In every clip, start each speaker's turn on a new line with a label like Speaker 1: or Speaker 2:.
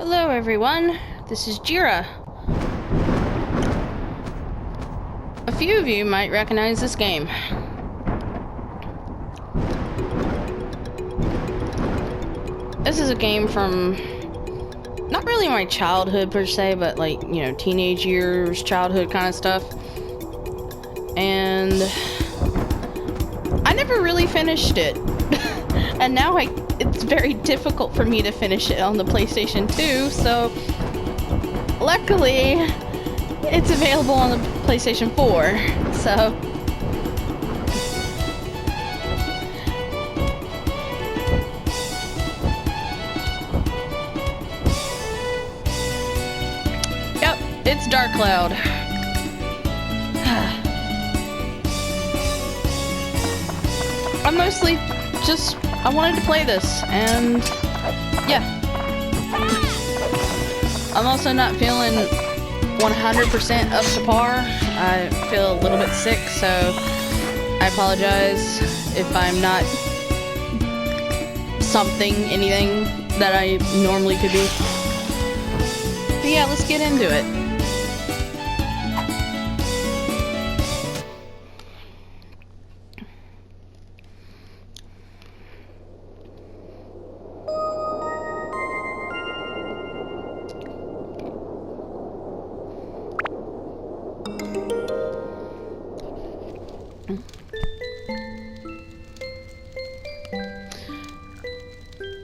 Speaker 1: Hello everyone, this is Jiirah. A few of you might recognize this game. This is a game from not really my childhood per se, but like, you know, teenage years, childhood kind of stuff. And I never really finished it. And now it's very difficult for me to finish it on the PlayStation 2, so luckily it's available on the PlayStation 4, so yep, it's Dark Cloud. I'm mostly just I wanted to play this, and yeah. I'm also not feeling 100% up to par. I feel a little bit sick, so I apologize if I'm not anything that I normally could be. But yeah, let's get into it.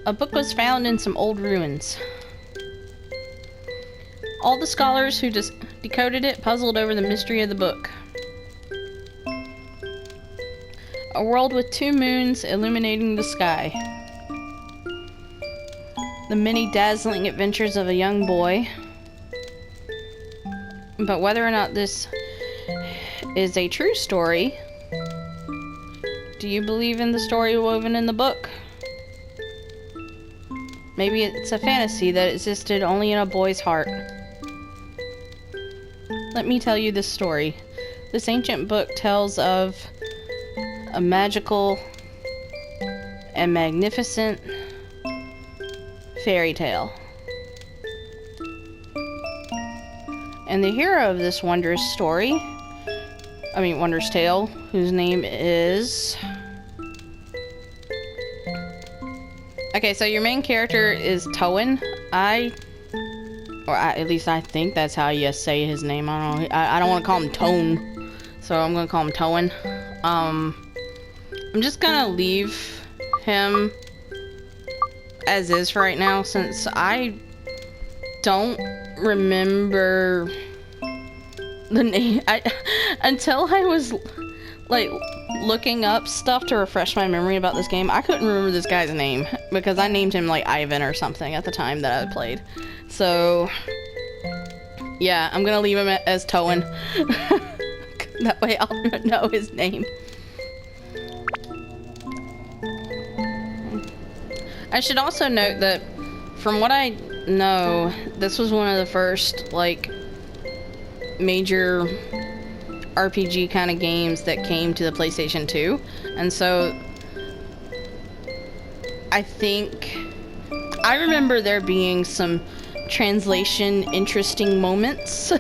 Speaker 1: A book was found in some old ruins. All the scholars who decoded it puzzled over the mystery of the book. A world with 2 moons illuminating the sky. The many dazzling adventures of a young boy. But whether or not this is a true story, do you believe in the story woven in the book? Maybe it's a fantasy that existed only in a boy's heart. Let me tell you this story. This ancient book tells of a magical and magnificent fairy tale. And the hero of this wondrous tale, whose name is... Okay, so your main character is Towen. At least I think that's how you say his name. I don't know. I don't want to call him Tone, so I'm gonna call him Towen. I'm just gonna leave him as is for right now, since I don't remember the name. Until I was like looking up stuff to refresh my memory about this game, I couldn't remember this guy's name because I named him like Ivan or something at the time that I played. So yeah, I'm gonna leave him as Towen. That way I'll know his name. I should also note that from what I know, this was one of the first like major RPG kind of games that came to the PlayStation 2, and so I think I remember there being some translation interesting moments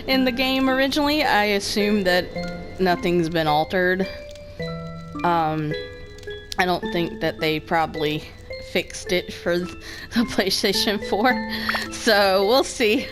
Speaker 1: in the game originally. I assume that nothing's been altered. I don't think that they probably fixed it for the PlayStation 4, so we'll see.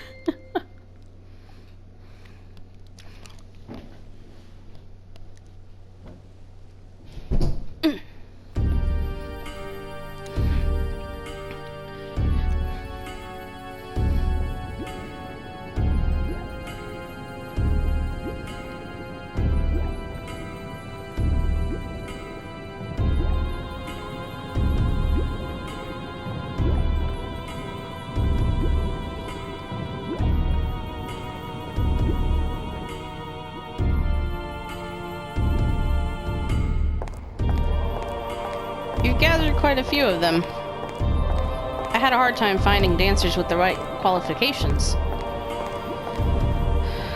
Speaker 1: You've gathered quite a few of them. I had a hard time finding dancers with the right qualifications.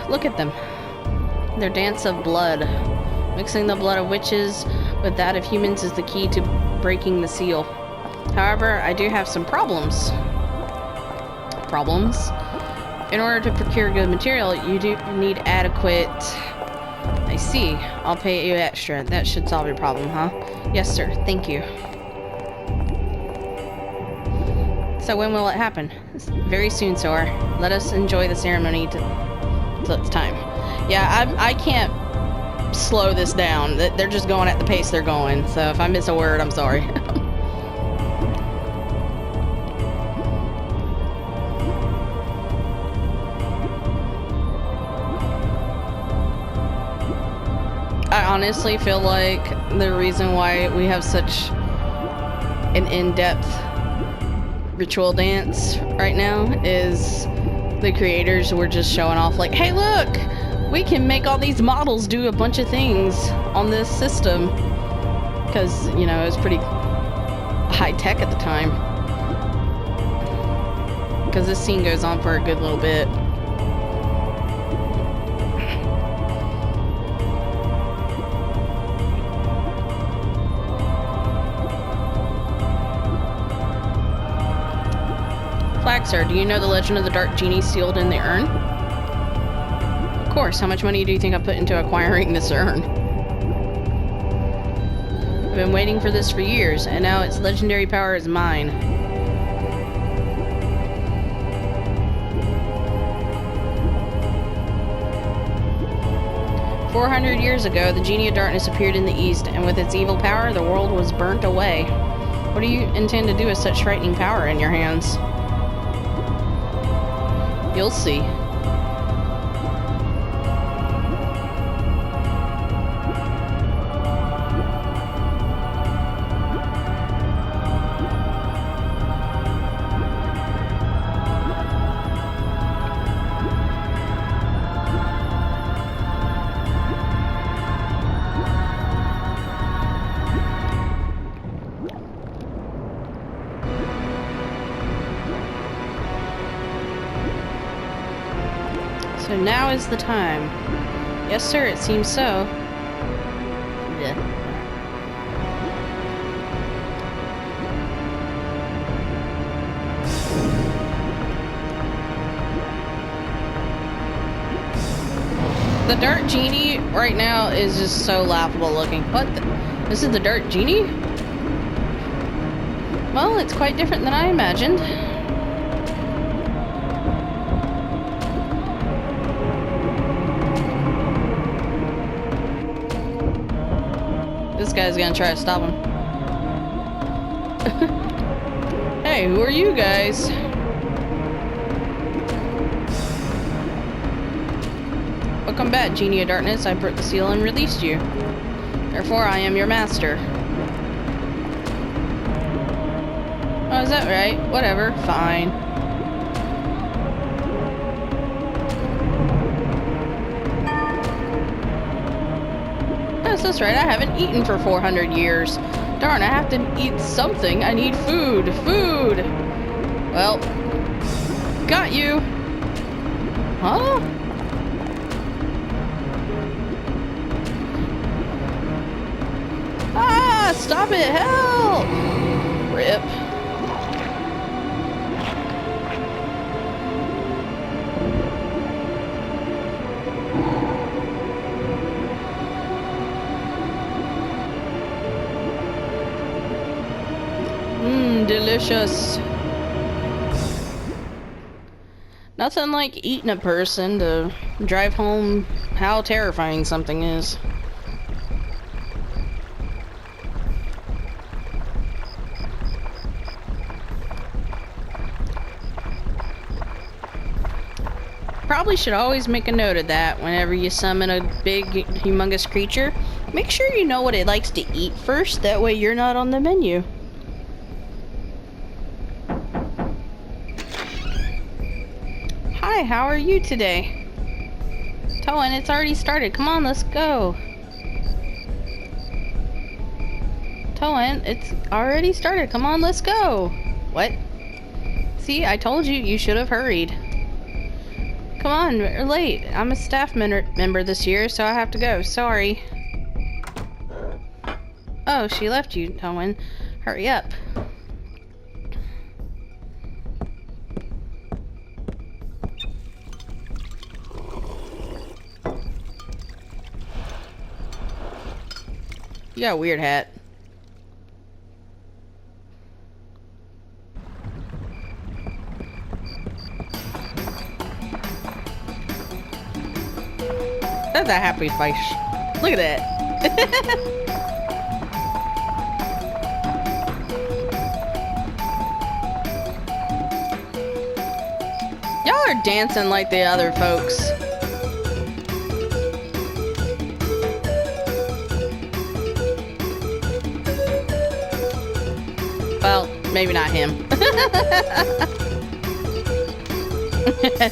Speaker 1: Look at them. Their dance of blood. Mixing the blood of witches with that of humans is the key to breaking the seal. However, I do have some problems. In order to procure good material, you do need adequate... I see. I'll pay you extra. That should solve your problem, huh? Yes, sir. Thank you. So when will it happen? Very soon, sir. Let us enjoy the ceremony till it's time. Yeah, I can't slow this down. They're just going at the pace they're going. So if I miss a word, I'm sorry. I honestly feel like the reason why we have such an in-depth ritual dance right now is the creators were just showing off like, hey look, we can make all these models do a bunch of things on this system, because you know it was pretty high tech at the time, because this scene goes on for a good little bit. Flag, sir, do you know the legend of the Dark Genie sealed in the urn? Of course. How much money do you think I put into acquiring this urn? I've been waiting for this for years, and now its legendary power is mine. "400 years ago, the Genie of Darkness appeared in the east, and with its evil power, the world was burnt away. What do you intend to do with such frightening power in your hands?" You'll see. So now is the time. Yes, sir, it seems so. Yeah. The Dark Genie right now is just so laughable looking. What? This is the Dark Genie? Well, it's quite different than I imagined. This guy's gonna try to stop him. Hey, who are you guys? Welcome back, Genie of Darkness. I broke the seal and released you. Therefore, I am your master. Oh, is that right? Whatever. Fine. That's right, I haven't eaten for 400 years. Darn, I have to eat something. I need food. Food! Well, got you. Huh? Ah, stop it, help! Rip. Delicious. Nothing like eating a person to drive home how terrifying something is. Probably should always make a note of that whenever you summon a big, humongous creature. Make sure you know what it likes to eat first, that way you're not on the menu. Hi, how are you today? Toan, it's already started. Come on, let's go. Toan, it's already started. Come on, let's go. What? See, I told you, you should have hurried. Come on, we're late. I'm a staff member this year, so I have to go. Sorry. Oh, she left you, Toan. Hurry up. You got a weird hat. That's a happy face. Look at that. Y'all are dancing like the other folks. Well, maybe not him.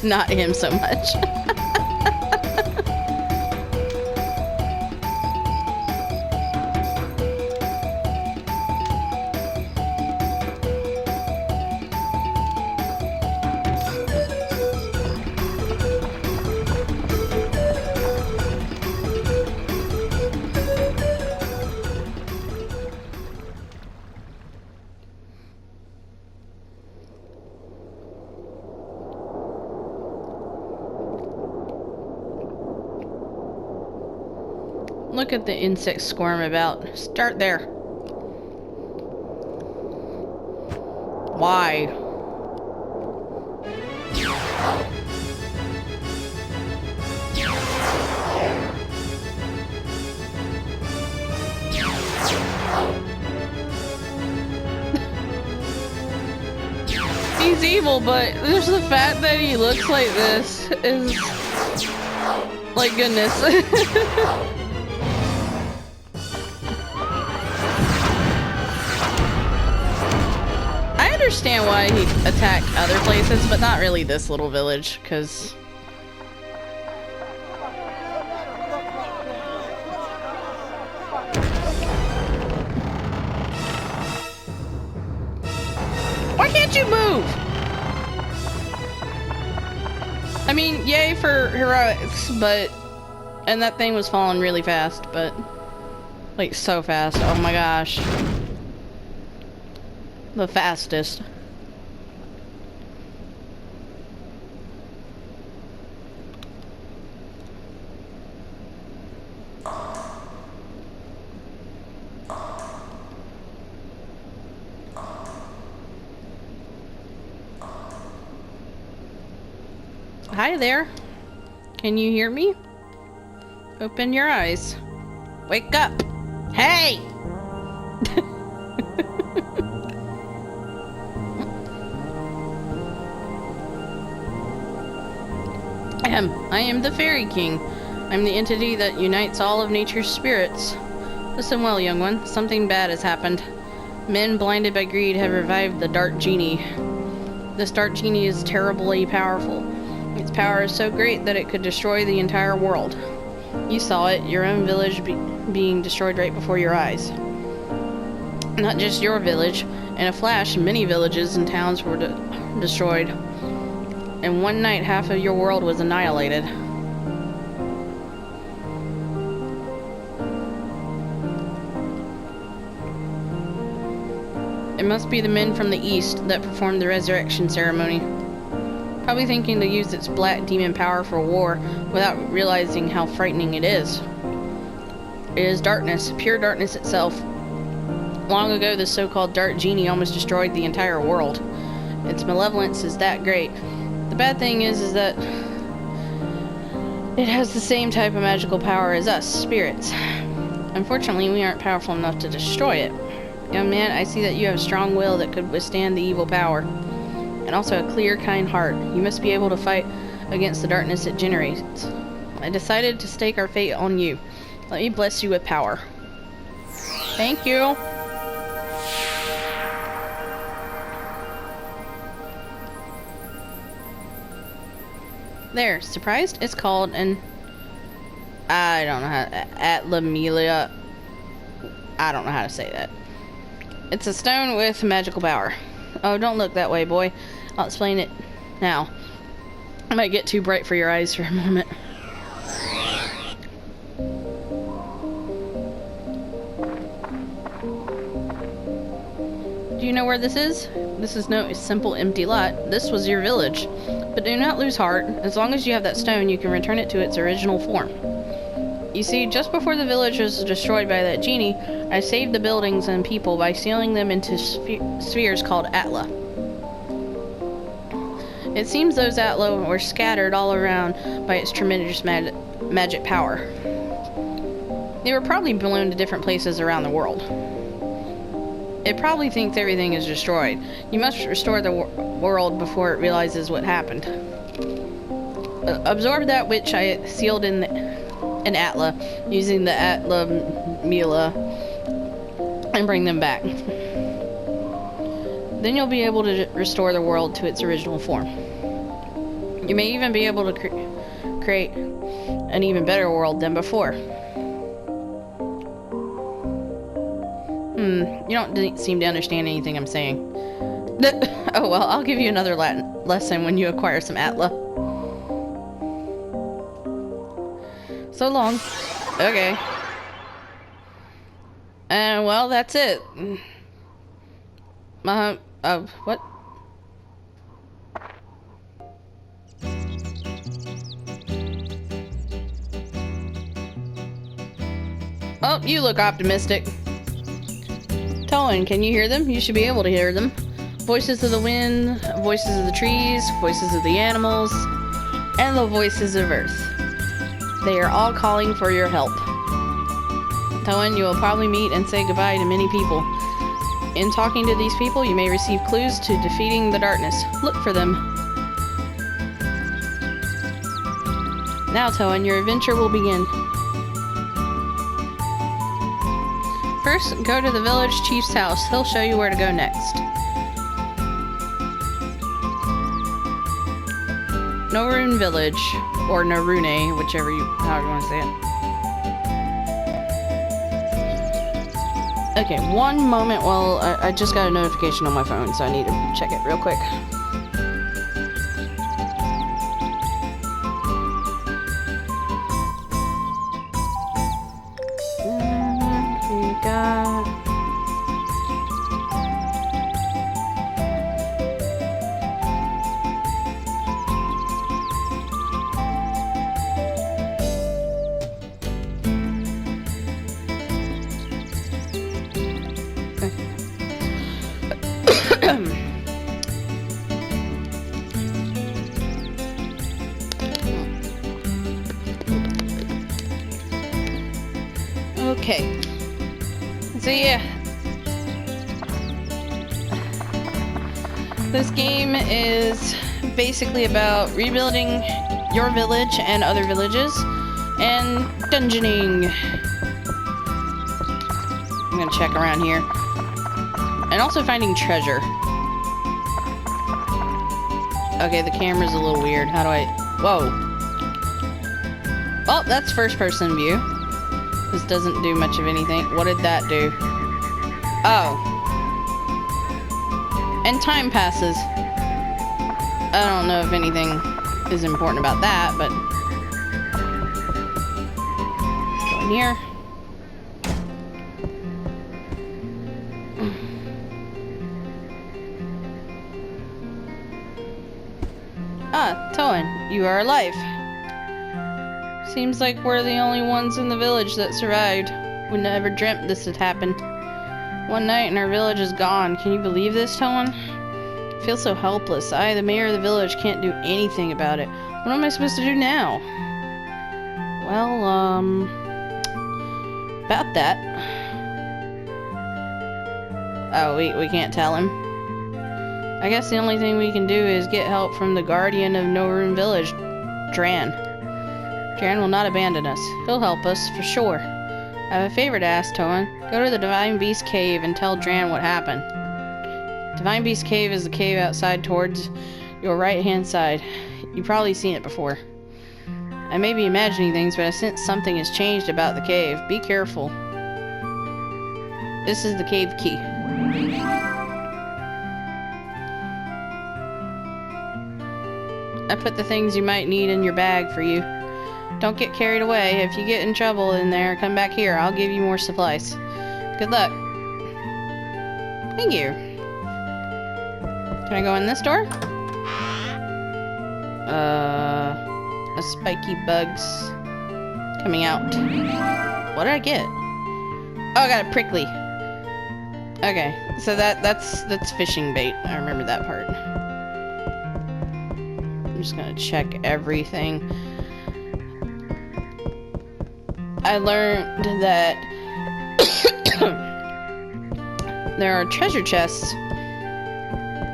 Speaker 1: Not him so much. Look at the insects squirm about. Start there. Why? He's evil, but just the fact that he looks like this is... like, goodness. I understand why he attacked other places, but not really this little village, because... Why can't you move? I mean, yay for heroics, but... And that thing was falling really fast, but... Like, so fast. Oh my gosh. The fastest. Hi there. Can you hear me? Open your eyes. Wake up. Hey! I am the Fairy King. I'm the entity that unites all of nature's spirits. Listen well, young one. Something bad has happened. Men blinded by greed have revived the Dark Genie. This Dark Genie is terribly powerful. Its power is so great that it could destroy the entire world. You saw it, your own village being destroyed right before your eyes. Not just your village. In a flash, many villages and towns were destroyed. In one night, half of your world was annihilated. It must be the men from the east that performed the resurrection ceremony. Probably thinking to use its black demon power for war without realizing how frightening it is. It is darkness, pure darkness itself. Long ago, the so-called Dark Genie almost destroyed the entire world. Its malevolence is that great. The bad thing is that it has the same type of magical power as us, spirits. Unfortunately, we aren't powerful enough to destroy it. Young man, I see that you have a strong will that could withstand the evil power. And also a clear, kind heart. You must be able to fight against the darkness it generates. I decided to stake our fate on you. Let me bless you with power. Thank you. There, surprised? It's called an... I don't know how... Atlamelia. I don't know how to say that. It's a stone with magical power. Oh, don't look that way, boy. I'll explain it now. I might get too bright for your eyes for a moment. Do you know where this is? This is no simple empty lot. This was your village. But do not lose heart. As long as you have that stone, you can return it to its original form. You see, just before the village was destroyed by that genie, I saved the buildings and people by sealing them into spheres called Atla. It seems those Atla were scattered all around by its tremendous magic power. They were probably blown to different places around the world. It probably thinks everything is destroyed. You must restore the world before it realizes what happened. Absorb that which I sealed in Atla, using the Atla Mila, and bring them back. Then you'll be able to restore the world to its original form. You may even be able to create an even better world than before. You don't seem to understand anything I'm saying. Oh well, I'll give you another Latin lesson when you acquire some Atla. So long. Okay. And well, that's it. What? Oh, you look optimistic. Toan, can you hear them? You should be able to hear them. Voices of the wind, voices of the trees, voices of the animals, and the voices of Earth. They are all calling for your help. Toan, you will probably meet and say goodbye to many people. In talking to these people, you may receive clues to defeating the darkness. Look for them. Now, Toan, your adventure will begin. First, go to the village chief's house. He'll show you where to go next. Norune Village, or Narune, however you want to say it. Okay, one moment. Well, I just got a notification on my phone, so I need to check it real quick. We got... Okay, so yeah, this game is basically about rebuilding your village and other villages and dungeoning. I'm gonna check around here and also finding treasure. Okay, the camera's a little weird. How do I... Whoa. Oh, that's first person view. This doesn't do much of anything. What did that do? Oh. And time passes. I don't know if anything is important about that, but... Go in here. Ah, Toan, you are alive. Seems like we're the only ones in the village that survived. We never dreamt this had happened. One night and our village is gone. Can you believe this, Toan? I feel so helpless. I, the mayor of the village, can't do anything about it. What am I supposed to do now? Well, about that. Oh, we can't tell him. I guess the only thing we can do is get help from the guardian of Norune Village, Dran. Dran will not abandon us. He'll help us, for sure. I have a favor to ask, Toan. Go to the Divine Beast Cave and tell Dran what happened. Divine Beast Cave is the cave outside towards your right-hand side. You've probably seen it before. I may be imagining things, but I sense something has changed about the cave. Be careful. This is the cave key. I put the things you might need in your bag for you. Don't get carried away. If you get in trouble in there, come back here. I'll give you more supplies. Good luck. Thank you. Can I go in this door? A spiky bugs. coming out. What did I get? Oh, I got a prickly. Okay, so that's fishing bait. I remember that part. I'm just gonna check everything. I learned that there are treasure chests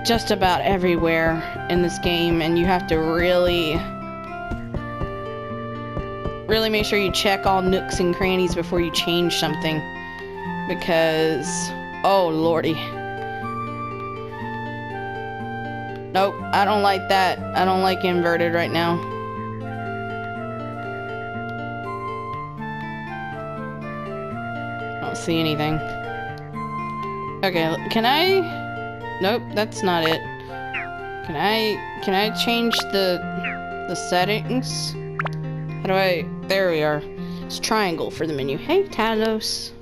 Speaker 1: just about everywhere in this game, and you have to really make sure you check all nooks and crannies before you change something, because oh lordy, nope, I don't like that. I don't like inverted right now. I don't see anything. Okay, can I? Nope, that's not it. Can I change the settings? How do I? There we are. It's triangle for the menu. Hey, Talos.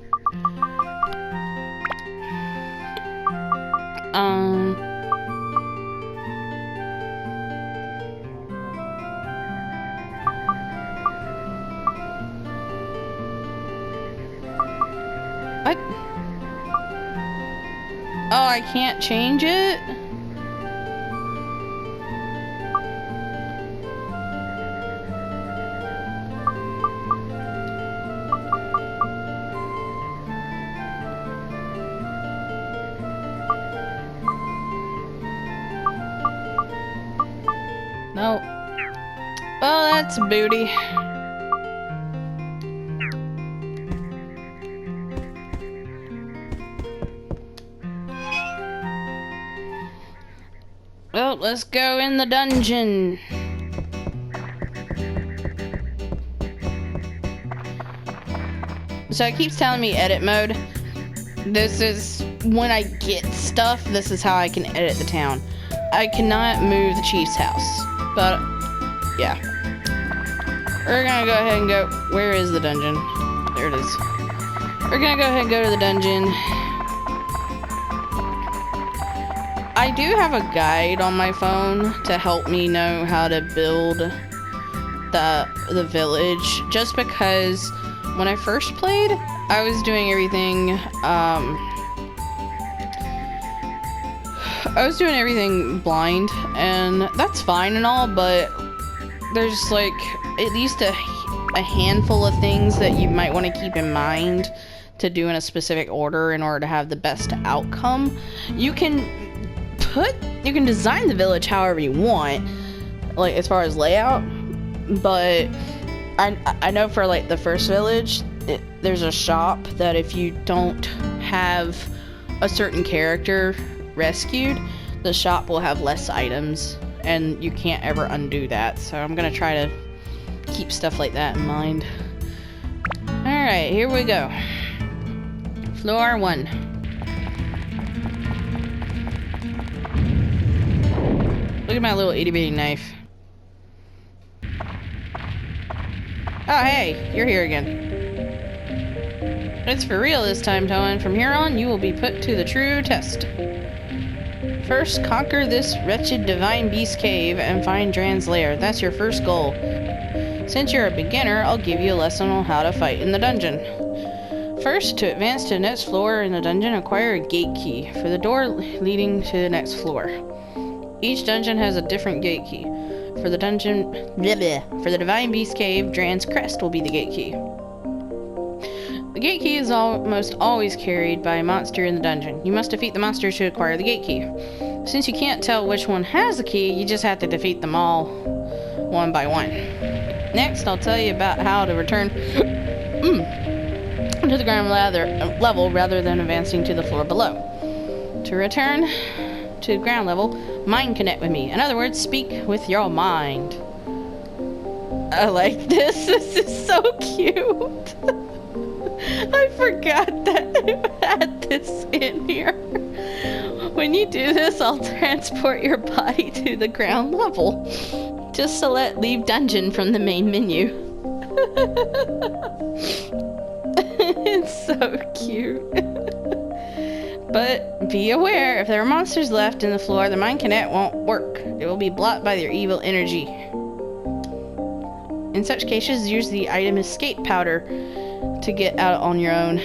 Speaker 1: What? Oh, I can't change it? No. Well, that's a booty. Well, let's go in the dungeon. So it keeps telling me edit mode. This is when I get stuff, this is how I can edit the town. I cannot move the chief's house. But, yeah. We're gonna go ahead and go... Where is the dungeon? There it is. We're gonna go ahead and go to the dungeon. I do have a guide on my phone to help me know how to build the village. Just because when I first played, I was doing everything... I was doing everything blind, and that's fine and all, but there's like at least a handful of things that you might want to keep in mind to do in a specific order in order to have the best outcome. You can design the village however you want, like as far as layout, but I know for like the first village, there's a shop that if you don't have a certain character rescued, the shop will have less items, and you can't ever undo that. So I'm gonna try to keep stuff like that in mind. Alright, here we go. Floor 1. Look at my little itty bitty knife. Oh hey, you're here again. It's for real this time, Toan. From here on, you will be put to the true test. First, conquer this wretched divine beast cave and find Dran's lair. That's your first goal. Since you're a beginner, I'll give you a lesson on how to fight in the dungeon. First, to advance to the next floor in the dungeon, acquire a gate key for the door leading to the next floor. Each dungeon has a different gate key. For the divine beast cave, Dran's crest will be the gate key. The gate key is almost always carried by a monster in the dungeon. You must defeat the monsters to acquire the gate key. Since you can't tell which one has the key, you just have to defeat them all one by one. Next, I'll tell you about how to return to the ground level rather than advancing to the floor below. To return to ground level, mind connect with me. In other words, speak with your mind. I like this. This is so cute. I forgot that it had this in here. When you do this, I'll transport your body to the ground level. Just select leave dungeon from the main menu. It's so cute. But be aware, if there are monsters left in the floor, the mind connect won't work. It will be blocked by their evil energy. In such cases, use the item escape powder to get out on your own.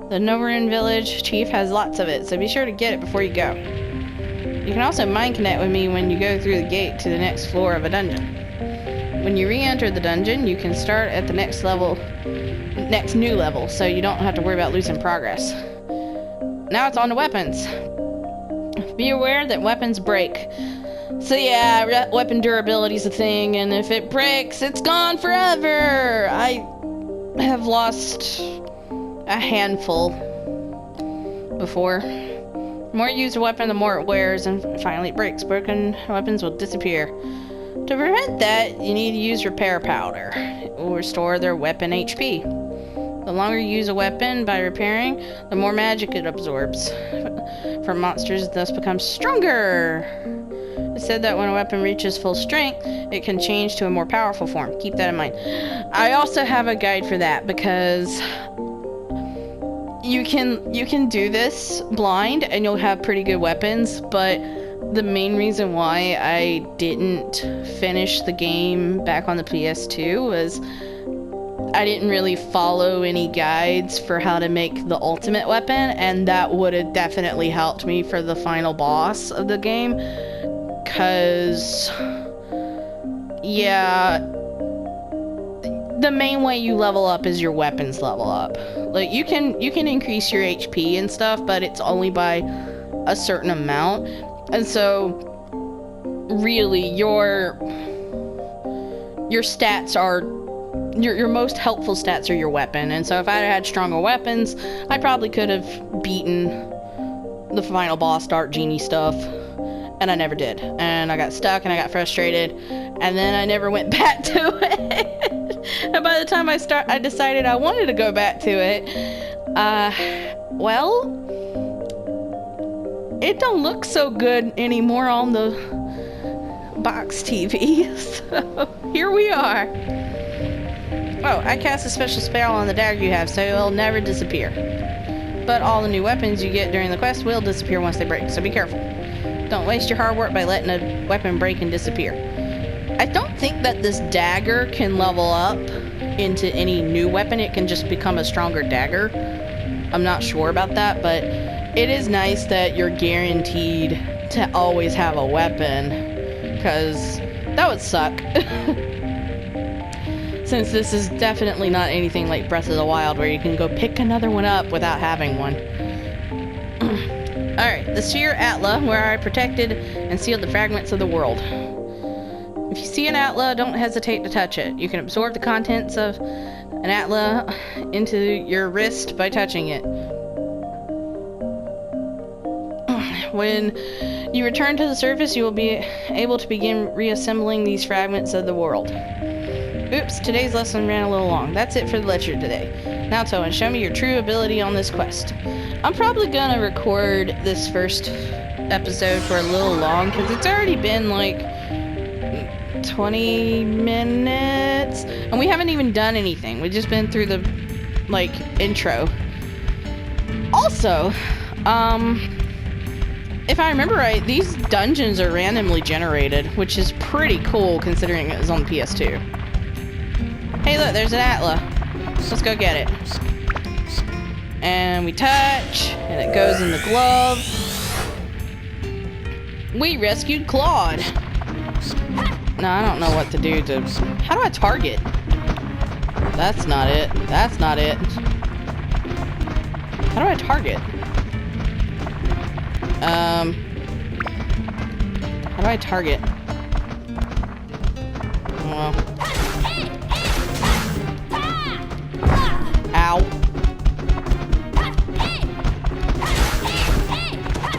Speaker 1: The Novarin village chief has lots of it, so be sure to get it before you go. You can also mind connect with me when you go through the gate to the next floor of a dungeon. When you re-enter the dungeon, you can start at the next new level, so you don't have to worry about losing progress. Now it's on to weapons. Be aware that weapons break. So yeah, weapon durability is a thing, and if it breaks, it's gone forever! I have lost a handful before. The more you use a weapon, the more it wears, and finally it breaks. Broken weapons will disappear. To prevent that, you need to use repair powder. It will restore their weapon HP. The longer you use a weapon by repairing, the more magic it absorbs from monsters, thus becomes stronger. It's said that when a weapon reaches full strength, it can change to a more powerful form. Keep that in mind. I also have a guide for that, because you can do this blind and you'll have pretty good weapons, but the main reason why I didn't finish the game back on the PS2 was I didn't really follow any guides for how to make the ultimate weapon, and that would have definitely helped me for the final boss of the game, because yeah, the main way you level up is your weapons level up. Like, you can increase your HP and stuff, but it's only by a certain amount. And so really your stats are your most helpful stats are your weapon. And so if I had stronger weapons, I probably could have beaten the final boss Dark Genie stuff, and I never did. And I got stuck and I got frustrated, and then I never went back to it. And by the time I decided I wanted to go back to it, well, it don't look so good anymore on the box TV. So here we are. Oh, I cast a special spell on the dagger you have, so it'll never disappear. But all the new weapons you get during the quest will disappear once they break, so be careful. Don't waste your hard work by letting a weapon break and disappear. I don't think that this dagger can level up into any new weapon. It can just become a stronger dagger. I'm not sure about that, but it is nice that you're guaranteed to always have a weapon, because that would suck. Since this is definitely not anything like Breath of the Wild, where you can go pick another one up without having one. Alright, the Sphere Atla, where I protected and sealed the fragments of the world. If you see an Atla, don't hesitate to touch it. You can absorb the contents of an Atla into your wrist by touching it. When you return to the surface, you will be able to begin reassembling these fragments of the world. Oops, today's lesson ran a little long. That's it for the lecture today. Now, Toan, show me your true ability on this quest. I'm probably gonna record this first episode for a little long, because it's already been like 20 minutes, and we haven't even done anything. We've just been through the, like, intro. Also, if I remember right, these dungeons are randomly generated, which is pretty cool considering it was on the PS2. Hey look, there's an Atla. Let's go get it. And we touch, and it goes in the glove. We rescued Claude. No, I don't know what to do to... How do I target? That's not it. That's not it. How do I target? How do I target? Well... Ow.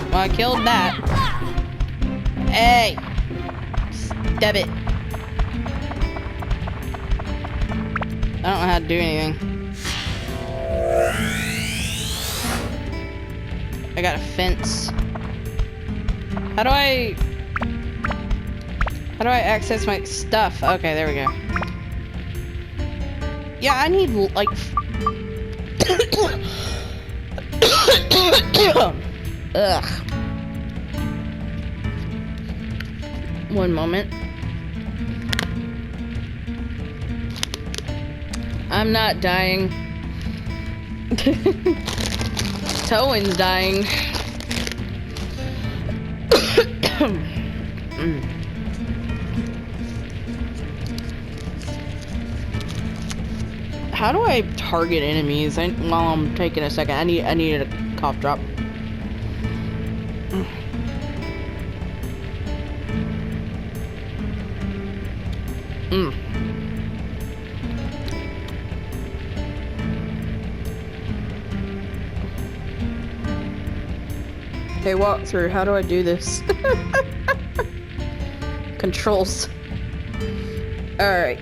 Speaker 1: Well, I killed that. Hey! Stab it. I don't know how to do anything. I got a fence. How do I access my stuff? Okay, there we go. Yeah, I need, like... Ugh. One moment. I'm not dying. Towen's dying. How do I target enemies? While I'm taking a second, I needed a cough drop. Okay, walk through. How do I do this? Controls. Alright.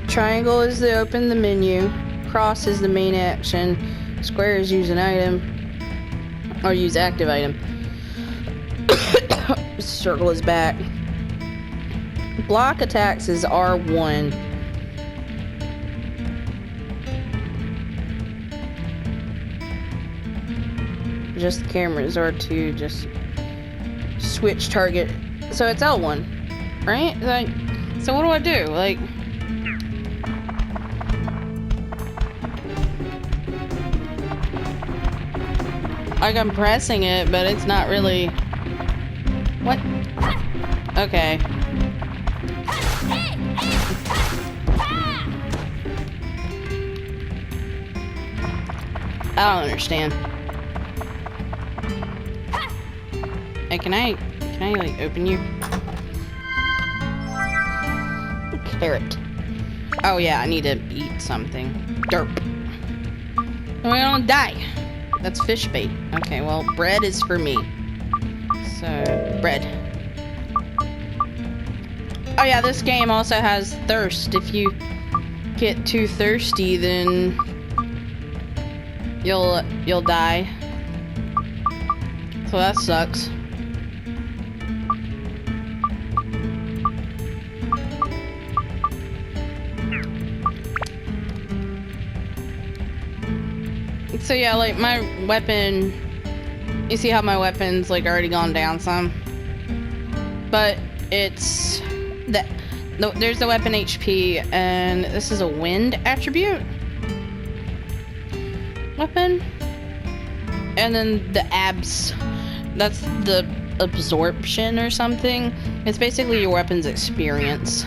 Speaker 1: Triangle is to open the menu. Cross is the main action. Square is use an item. Or use active item. Circle is back. Block attacks is R1. Just cameras R2. Just switch target. So it's L1, right? Like, so what do I do? Like, I'm pressing it, but it's not really. What? Okay. I don't understand. Hey, can I like open you? Carrot. Oh yeah, I need to eat something. Derp. So I don't die. That's fish bait. Okay, well, bread is for me. So, bread. Oh yeah, this game also has thirst. If you get too thirsty, then you'll die. So that sucks. So yeah, like my weapon, you see how my weapon's like already gone down some, but it's that there's the weapon HP, and this is a wind attribute weapon, and then the abs, that's the absorption or something. It's basically your weapon's experience,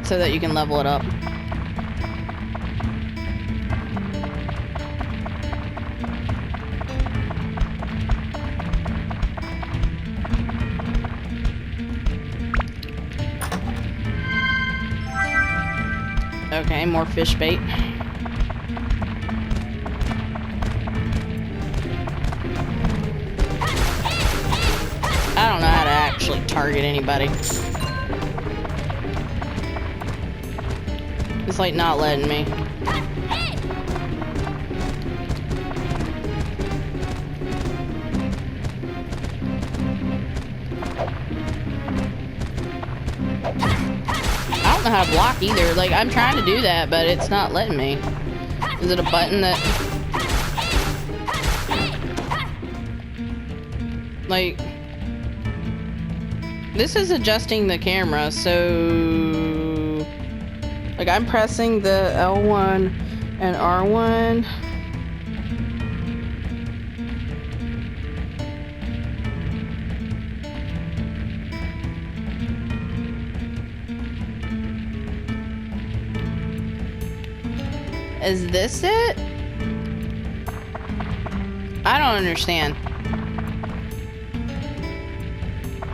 Speaker 1: so that you can level it up. Okay, more fish bait. I don't know how to actually target anybody. It's like not letting me. I don't know how to block either. Like, I'm trying to do that, but it's not letting me. Is it a button that... Like... This is adjusting the camera, so... Like, I'm pressing the L1 and R1. Is this it? I don't understand.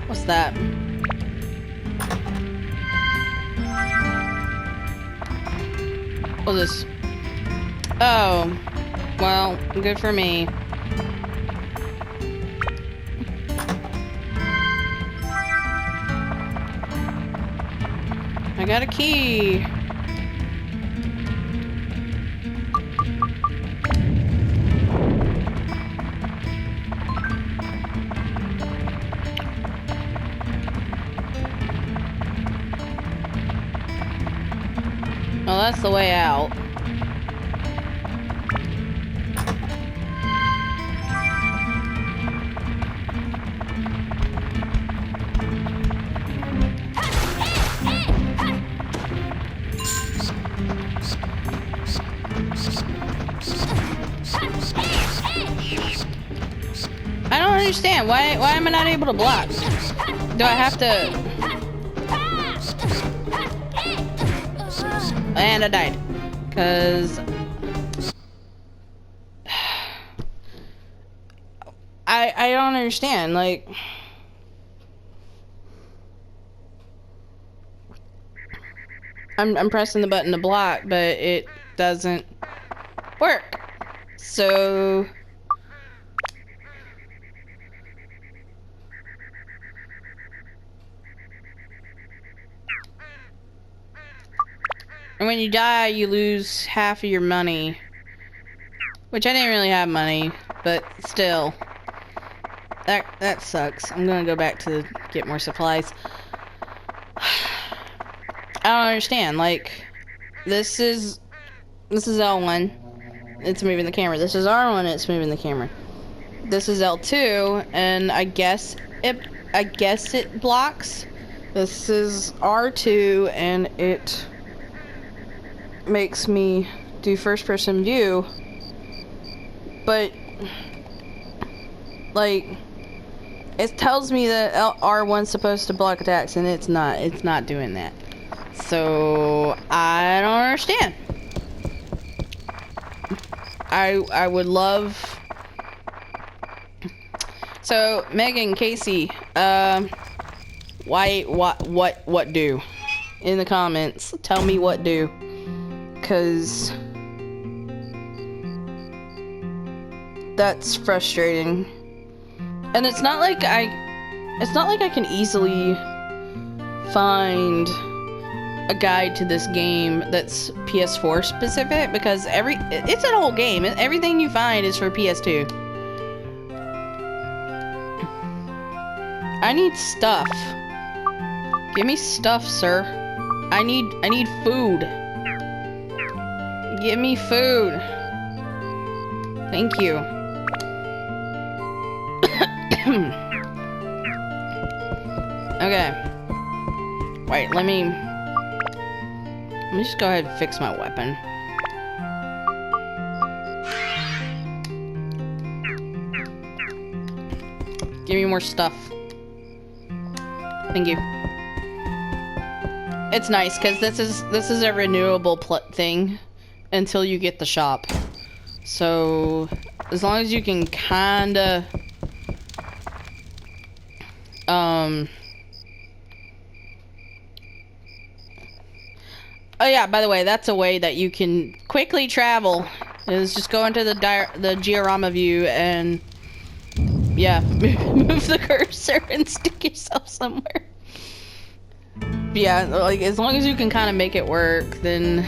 Speaker 1: What's that? What's this? Oh. Well, good for me. I got a key. Well, that's the way out. understand. Why am I not able to block? Do I have to... And I died. Because... I don't understand, like... I'm pressing the button to block, but it doesn't work. So... And when you die, you lose half of your money. Which I didn't really have money, but still. That sucks. I'm gonna go back to get more supplies. I don't understand. Like, this is L1. It's moving the camera. This is R1. It's moving the camera. This is L2, and I guess it blocks. This is R2, and it makes me do first-person view. But like, it tells me that R1's supposed to block attacks, and it's not. It's not doing that. So I don't understand. I would love. So Megan, Casey, what do? In the comments, tell me what do, cause that's frustrating. And it's not like I can easily find a guide to this game that's PS4 specific, because it's an old game. Everything you find is for PS2. I need stuff. Give me stuff, sir. I need food. Give me food. Thank you. Okay. Wait, let me just go ahead and fix my weapon. Give me more stuff. Thank you. It's nice because this is a renewable thing until you get the shop. So as long as you can kinda oh yeah, by the way, that's a way that you can quickly travel, is just go into the Jiirah view and yeah, move the cursor and stick yourself somewhere. But yeah, like, as long as you can kind of make it work, then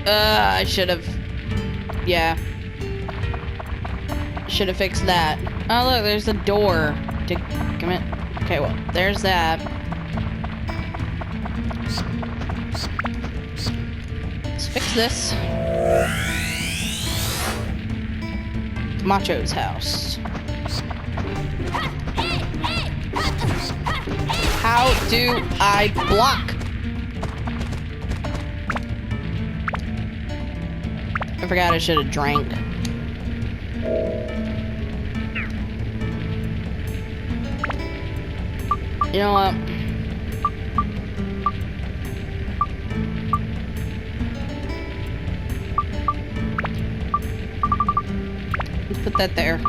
Speaker 1: I should have, yeah, should have fixed that. Oh look, there's a door. Come in. Okay, well, there's that. Let's fix this. Macho's house. How do I block? I forgot I should have drank. You know what? Let's put that there.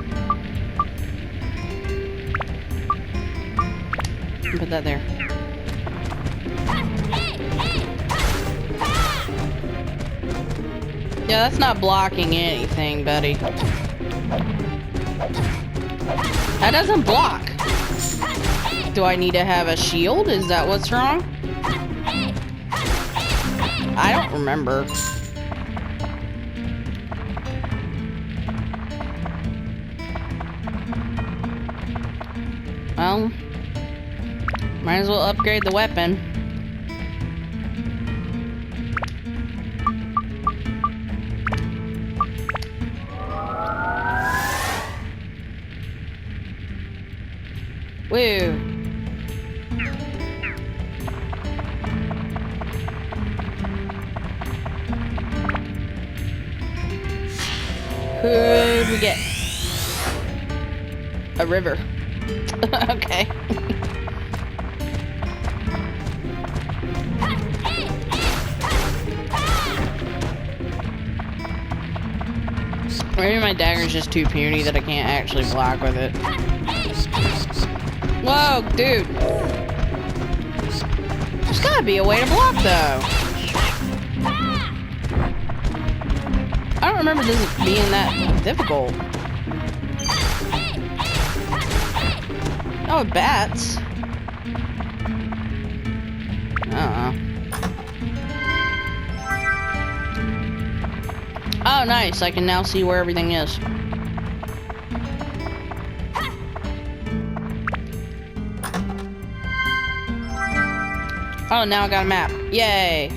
Speaker 1: Put that there. Yeah, that's not blocking anything, buddy. That doesn't block. Do I need to have a shield? Is that what's wrong? I don't remember. Well, might as well upgrade the weapon. Woo. Who'd we get? A river. Okay. Maybe my dagger's just too puny that I can't actually block with it. Whoa, dude. There's gotta be a way to block, though. I don't remember this being that difficult. Oh, bats. Oh, nice. I can now see where everything is. Oh, now I got a map. Yay.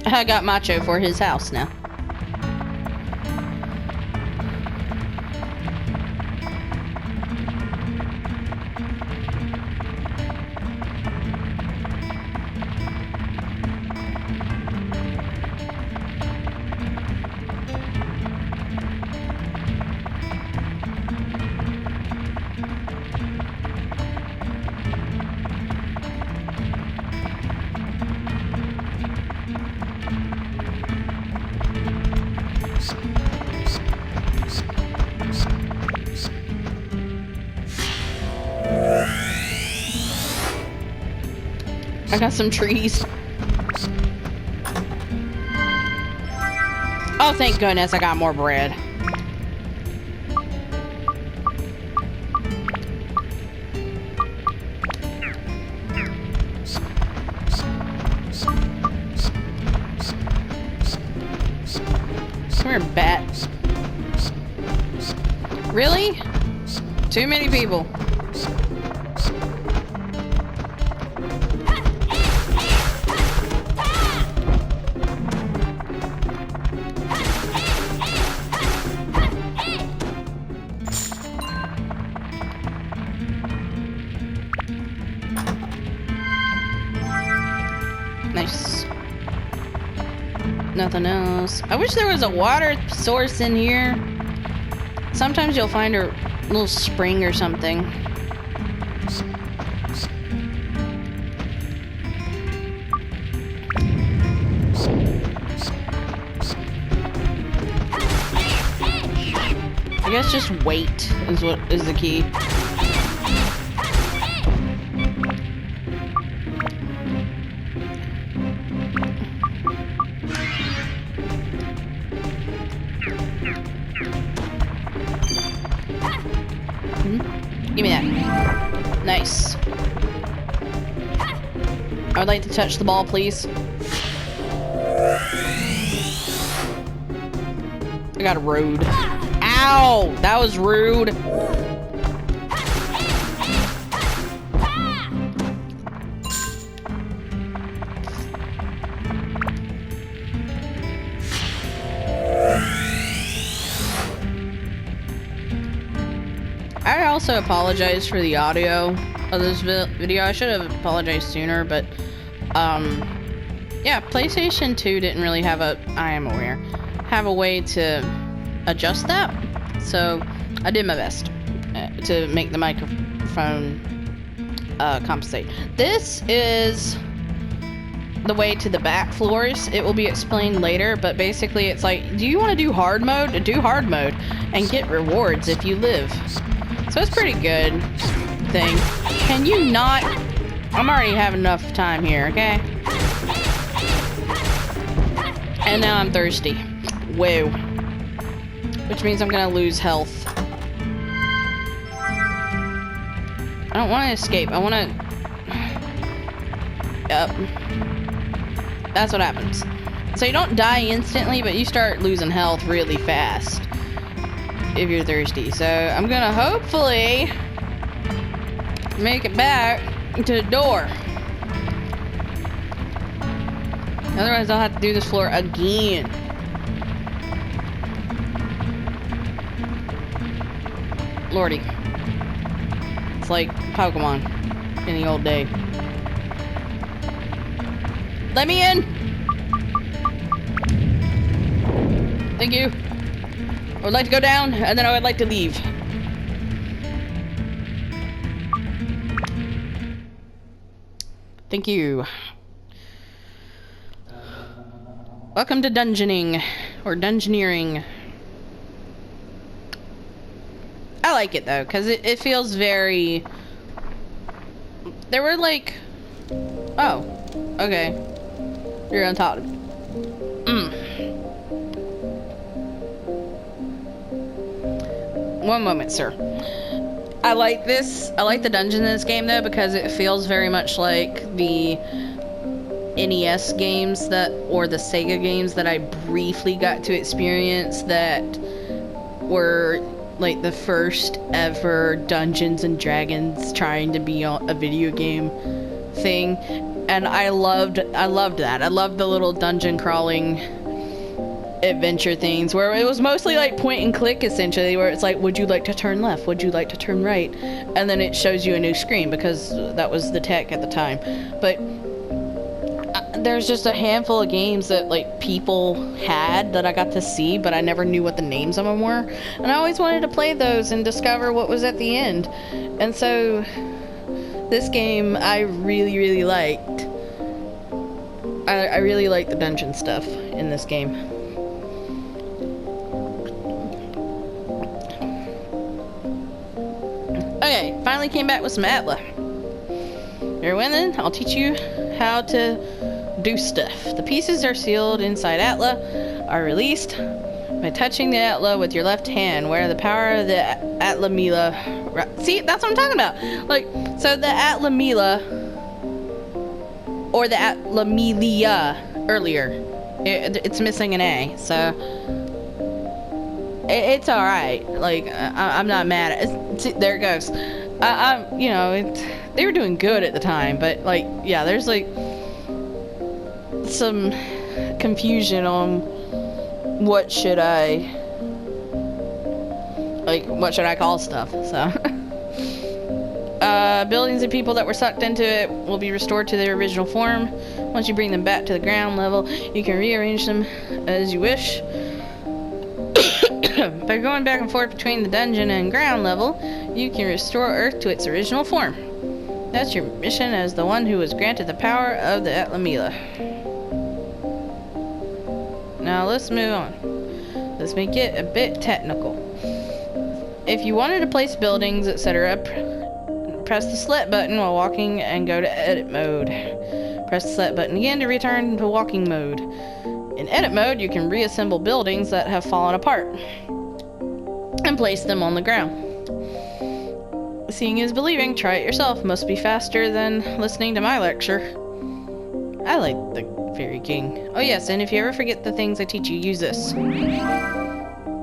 Speaker 1: I got Macho for his house now. I got some trees. Oh, thank goodness I got more bread. Come here, bat. Really? Too many people. Nice. Nothing else. I wish there was a water source in here. Sometimes you'll find a little spring or something. I guess just wait is what is the key. Give me that. Nice. I would like to touch the ball, please. I got a road. Ow! That was rude. I also apologize for the audio of this video. I should have apologized sooner, but yeah, PlayStation 2 didn't really have a, I am aware, have a way to adjust that. So I did my best to make the microphone compensate. This is the way to the back floors. It will be explained later, but basically it's like, do you want to do hard mode? Do hard mode and get rewards if you live. So it's pretty good thing. Can you not? I'm already having enough time here, okay? And now I'm thirsty. Whoa. Which means I'm gonna lose health. I don't want to escape. I want to... Yep. That's what happens. So you don't die instantly, but you start losing health really fast if you're thirsty. So I'm gonna hopefully make it back to the door. Otherwise I'll have to do this floor again. Lordy. It's like Pokemon in the old day. Let me in! Thank you. I would like to go down, and then I would like to leave. Thank you. Welcome to dungeoning, or dungeoneering. I like it though, because it feels very... There were like... Oh, okay. You're on top of me. One moment, sir. I like this. I like the dungeon in this game though, because it feels very much like the NES games that, or the Sega games that I briefly got to experience that were like the first ever Dungeons and Dragons trying to be a video game thing. And I loved that. I loved the little dungeon crawling adventure things where it was mostly like point and click essentially, where it's like, would you like to turn left? Would you like to turn right? And then it shows you a new screen because that was the tech at the time. But there's just a handful of games that like people had that I got to see, but I never knew what the names of them were. And I always wanted to play those and discover what was at the end. And so this game I really, really liked. I really like the dungeon stuff in this game. Okay, finally came back with some Atla. Here, then, I'll teach you how to do stuff. The pieces are sealed inside Atla, are released by touching the Atla with your left hand, where the power of the Atla Mila... See, that's what I'm talking about. Like, so the Atla Mila, or the Atla Milia earlier, it's missing an A, so it's all right. Like, I'm not mad at it. See, there it goes. You know, they were doing good at the time, but like, yeah, there's like some confusion on what should I call stuff. So buildings and people that were sucked into it will be restored to their original form. Once you bring them back to the ground level, you can rearrange them as you wish. By going back and forth between the dungeon and ground level, you can restore Earth to its original form. That's your mission as the one who was granted the power of the Atla Mila. Now let's move on. This may get a bit technical. If you wanted to place buildings, etc., press the select button while walking and go to edit mode. Press the select button again to return to walking mode. In edit mode, you can reassemble buildings that have fallen apart and place them on the ground. Seeing is believing. Try it yourself. Must be faster than listening to my lecture. I like the Fairy King. Oh yes, and if you ever forget the things I teach you, use this.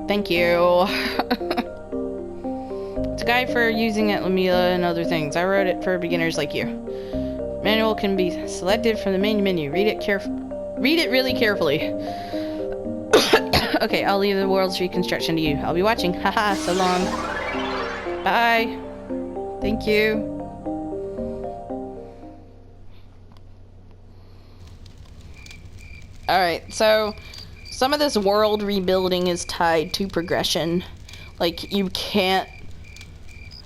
Speaker 1: Thank you. It's a guide for using Atla Mila and other things. I wrote it for beginners like you. Manual can be selected from the main menu. Read it really carefully. Okay, I'll leave the world's reconstruction to you. I'll be watching. Haha, so long. Bye. Thank you. Alright, so some of this world rebuilding is tied to progression. Like, you can't...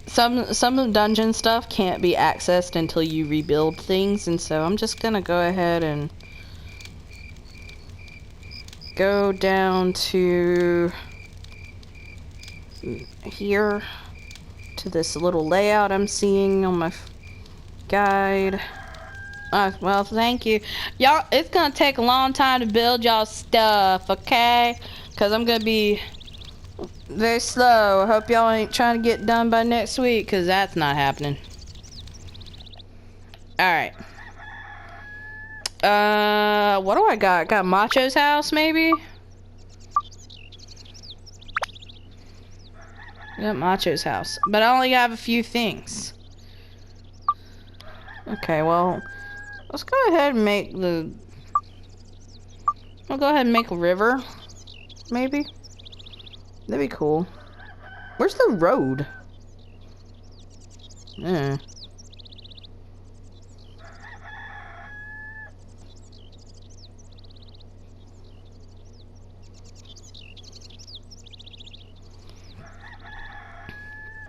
Speaker 1: Some dungeon stuff can't be accessed until you rebuild things, and so I'm just gonna go ahead and go down to here to this little layout I'm seeing on my guide. Well, thank you. Y'all, it's gonna take a long time to build y'all stuff, okay? Because I'm gonna be very slow. I hope y'all ain't trying to get done by next week, because that's not happening. Alright. What do I got? Got Macho's house, maybe? Got Macho's house. But I only have a few things. Okay, well, let's go ahead and make the... I'll go ahead and make a river, maybe? That'd be cool. Where's the road? Mm.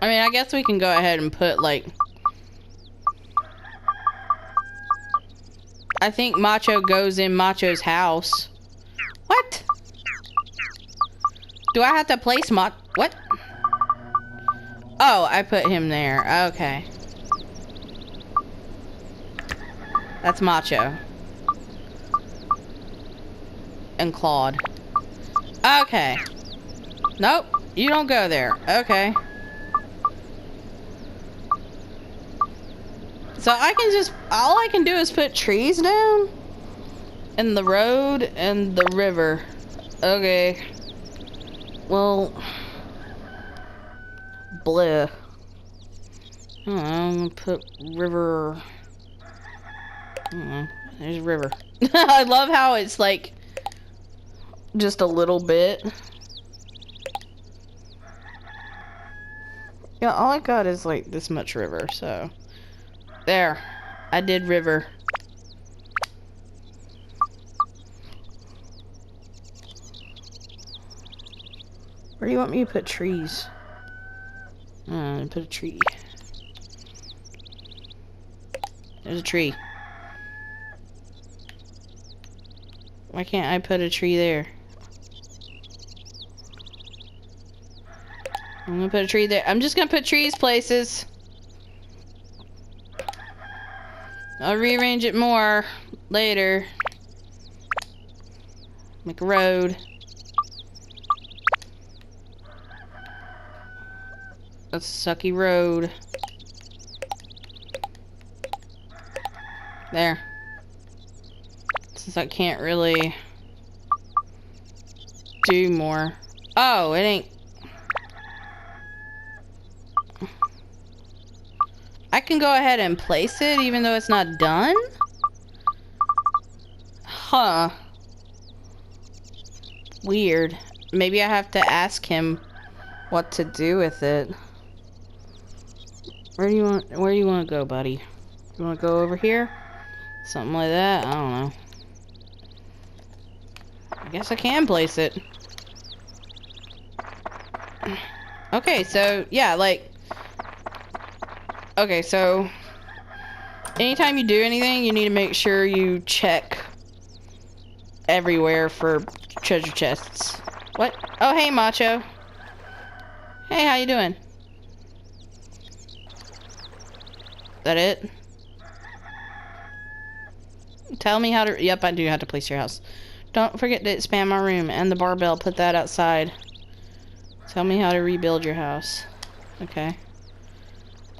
Speaker 1: I mean, I guess we can go ahead and put, like... I think Macho goes in Macho's house. What? Do I have to place what? Oh, I put him there. Okay. That's Macho. And Claude. Okay. Nope. You don't go there. Okay. So I can just... All I can do is put trees down? And the road and the river. Okay. Well... Bleh. I don't know, I'm gonna put river... I don't know. There's river. I love how it's like... just a little bit. Yeah, all I got is like this much river, so... There. I did river. Where do you want me to put trees? Put a tree. There's a tree. Why can't I put a tree there? I'm gonna put a tree there. I'm just gonna put trees places. I'll rearrange it more later. Make a road. That's a sucky road. There. Since I can't really do more. Oh, it ain't. I can go ahead and place it even though it's not done? Huh. Weird. Maybe I have to ask him what to do with it. Where do you want to go, buddy? You want to go over here? Something like that? I don't know. I guess I can place it. Okay, so, yeah, like... Okay, so... Anytime you do anything, you need to make sure you check everywhere for treasure chests. What? Oh, hey, Macho. Hey, how you doing? That it? Tell me how to... Yep, I do have to place your house. Don't forget to expand my room and the barbell. Put that outside. Tell me how to rebuild your house. Okay.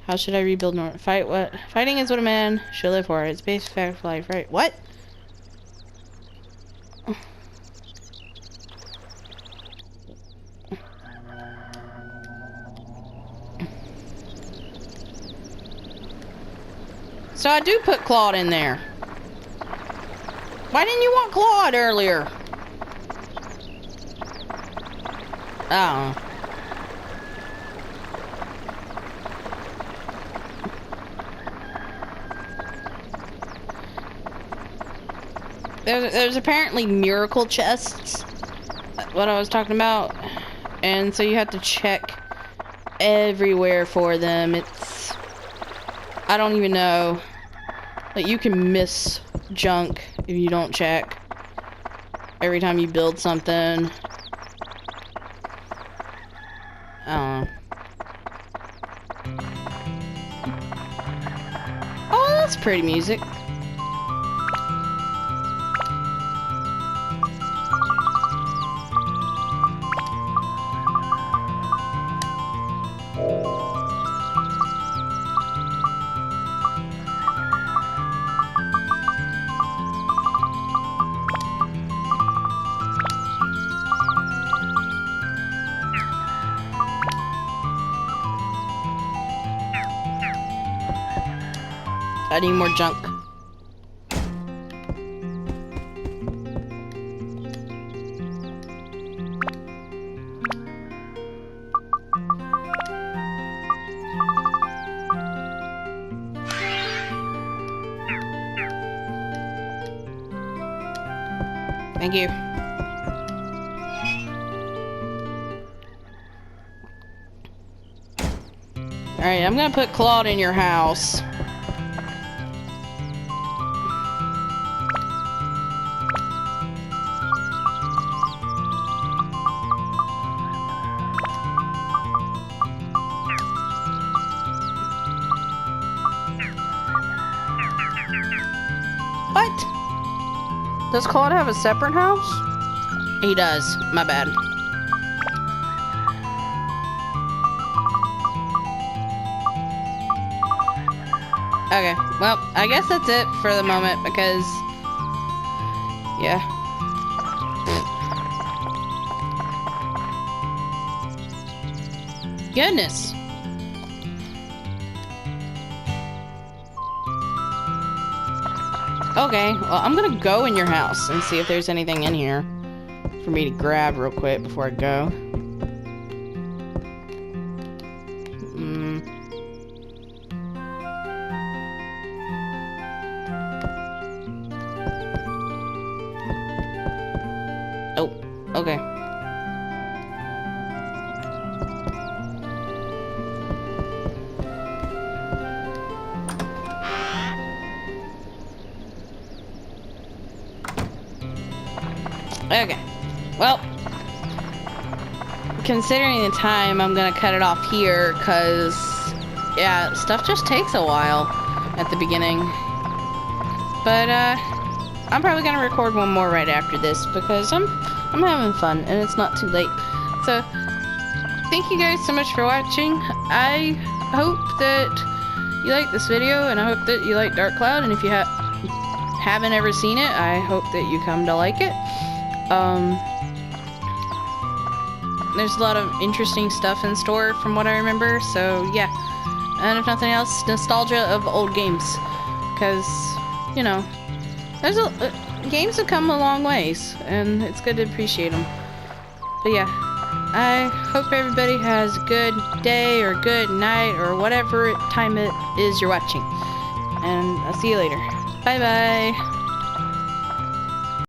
Speaker 1: How should I rebuild North? Fight what? Fighting is what a man should live for. It's basic fact of life, right? What? So I do put Claude in there. Why didn't you want Claude earlier? Oh. There's apparently miracle chests, what I was talking about, and so you have to check everywhere for them. It's, I don't even know, like you can miss junk if you don't check every time you build something. I don't know. Oh, that's pretty music. I need more junk. Thank you. Alright, I'm gonna put Claude in your house. What? Does Claude have a separate house? He does. My bad. Okay, well, I guess that's it for the moment because, yeah. Goodness. Okay, well, I'm gonna go in your house and see if there's anything in here for me to grab real quick before I go. Oh, okay. Okay, well, considering the time, I'm gonna cut it off here, because, yeah, stuff just takes a while at the beginning. But, I'm probably gonna record one more right after this, because I'm having fun, and it's not too late. So, thank you guys so much for watching. I hope that you liked this video, and I hope that you like Dark Cloud, and if you haven't ever seen it, I hope that you come to like it. There's a lot of interesting stuff in store from what I remember, so yeah. And if nothing else, nostalgia of old games, because, you know, there's games have come a long ways, and it's good to appreciate them. But yeah, I hope everybody has a good day, or good night, or whatever time it is you're watching. And I'll see you later. Bye bye.